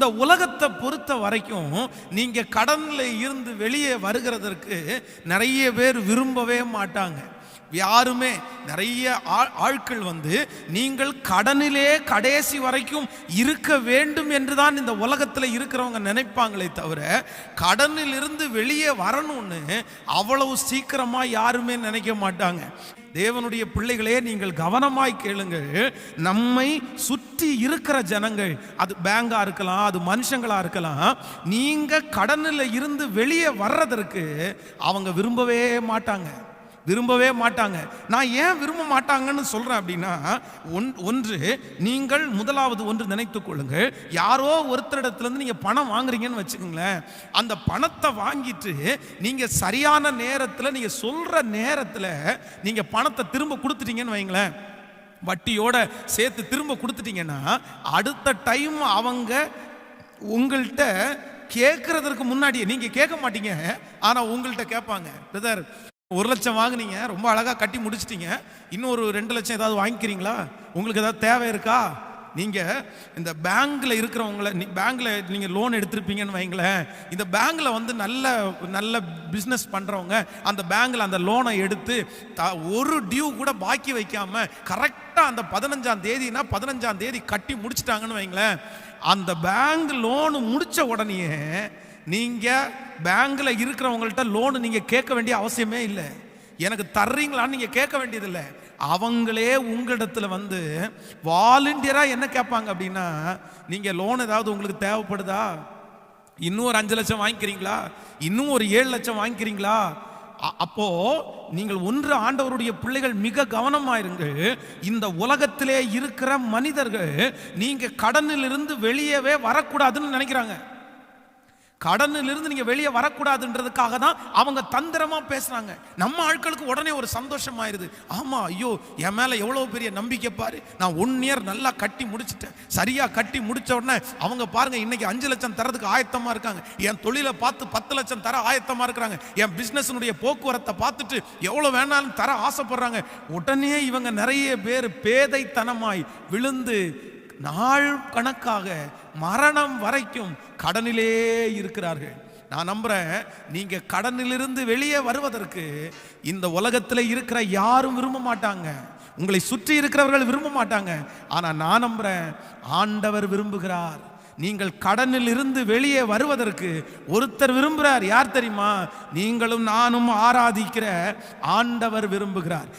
இந்த உலகத்தை பொறுத்த வரைக்கும் நீங்க கடன்ல இருந்து வெளியே வருகிறதற்கு நிறைய பேர் விரும்பவே மாட்டாங்க. யாருமே நிறைய ஆட்கள் நீங்கள் கடனிலே கடைசி வரைக்கும் இருக்க வேண்டும் என்றுதான் இந்த உலகத்தில் இருக்கிறவங்க நினைப்பாங்களே தவிர கடனில் இருந்து வெளியே வரணும்னு அவ்வளவு சீக்கிரமா யாருமே நினைக்க மாட்டாங்க. தேவனுடைய பிள்ளைகளே, நீங்கள் கவனமாய் கேளுங்கள். நம்மை சுற்றி இருக்கிற ஜனங்கள், அது பேங்கா இருக்கலாம், அது மனுஷங்களா இருக்கலாம், நீங்க கடனில் இருந்து வெளியே வர்றதற்கு அவங்க விரும்பவே மாட்டாங்க. நான் ஏன் விரும்ப மாட்டாங்கன்னு சொல்றேன் அப்படின்னா, ஒன்று, நீங்கள் முதலாவது ஒன்று நினைத்துக் கொள்ளுங்கள். யாரோ ஒருத்தரிடத்துல நீங்க பணம் வாங்குறீங்கன்னு வச்சுக்கோங்களேன். அந்த பணத்தை வாங்கிட்டு நீங்க சரியான நேரத்தில், நீங்க சொல்ற நேரத்தில் நீங்க பணத்தை திரும்ப கொடுத்துட்டீங்கன்னு வைங்களேன், வட்டியோட சேர்த்து திரும்ப கொடுத்துட்டீங்கன்னா, அடுத்த டைம் அவங்க உங்கள்கிட்ட கேட்கறதுக்கு முன்னாடியே, நீங்க கேட்க மாட்டீங்க, ஆனா உங்கள்கிட்ட கேட்பாங்க, பிரதர் 1 லட்சம் வாங்குனீங்க, ரொம்ப அழகா கட்டி முடிச்சிட்டீங்க, இன்னும் ஒரு 2 லட்சம் ஏதாவது வாங்கிக்கிறீங்களா, உங்களுக்கு ஏதாவது தேவை இருக்கா? நீங்க இந்த பேங்க்ல இருக்கிறவங்கள, பேங்க்ல நீங்க லோன் எடுத்திருப்பீங்கன்னு வைங்களேன், இந்த பேங்க்ல நல்ல பிசினஸ் பண்றவங்க அந்த பேங்க்ல அந்த லோனை எடுத்து ஒரு டியூ கூட பாக்கி வைக்காம கரெக்டா அந்த 15ஆம் தேதினா 15ஆம் தேதி கட்டி முடிச்சிட்டாங்கன்னு வைங்களேன், அந்த பேங்க் லோன் முடிச்ச உடனே நீங்க பேங்க்ல இருக்கிறவங்கள்ட்ட லோன் நீங்க கேட்க வேண்டிய அவசியமே இல்லை. எனக்கு தர்றீங்களான்னு நீங்க கேட்க வேண்டியதில்லை. அவங்களே உங்களிடத்துல வாலண்டியரா என்ன கேட்பாங்க அப்படின்னா, நீங்க லோன் ஏதாவது உங்களுக்கு தேவைப்படுதா, இன்னும் ஒரு 5 லட்சம் வாங்கிக்கிறீங்களா, இன்னும் ஒரு 7 லட்சம் வாங்கிக்கிறீங்களா? அப்போ நீங்கள் ஒன்று, ஆண்டவருடைய பிள்ளைகள் மிக கவனமாயிருங்கள். இந்த உலகத்திலே இருக்கிற மனிதர்கள் நீங்க கடனில் இருந்து வெளியவே வரக்கூடாதுன்னு நினைக்கிறாங்க. கடனில் இருந்து நீங்க வெளியே வரக்கூடாதுன்றதுக்காக தான் அவங்க தந்திரமா பேசுறாங்க. நம்ம ஆட்களுக்கு உடனே ஒரு சந்தோஷம் ஆயிருது. ஆமா, ஐயோ என் மேல எவ்வளவு பெரிய நம்பிக்கை பாரு, நான் 1 இயர் நல்லா கட்டி முடிச்சிட்டேன். சரியா கட்டி முடிச்ச உடனே அவங்க பாருங்க, இன்னைக்கு 5 லட்சம் தரதுக்கு ஆயத்தமா இருக்காங்க. என் தொழிலை பார்த்து 10 லட்சம் தர ஆயத்தமா இருக்கிறாங்க. என் பிசினஸ்னுடைய போக்குவரத்தை பார்த்துட்டு எவ்வளவு வேணாலும் தர ஆசைப்படுறாங்க. உடனே இவங்க நிறைய பேர் பேதைத்தனமாய் விழுந்து நாள் கணக்காக மரணம் வரைக்கும் கடனிலே இருக்கிறார்கள். நான் நம்புறேன், நீங்க கடனிலிருந்து வெளியே வருவதற்கு இந்த உலகத்தில் இருக்கிற யாரும் விரும்ப மாட்டாங்க, உங்களை சுற்றி இருக்கிறவர்கள் விரும்ப மாட்டாங்க. ஆனா நான் நம்புறேன், ஆண்டவர் விரும்புகிறார். நீங்கள் கடனில் இருந்து வெளியே வருவதற்கு ஒருத்தர் விரும்புகிறார். யார் தெரியுமா? நீங்களும் நானும் ஆராதிக்கிற ஆண்டவர் விரும்புகிறார்.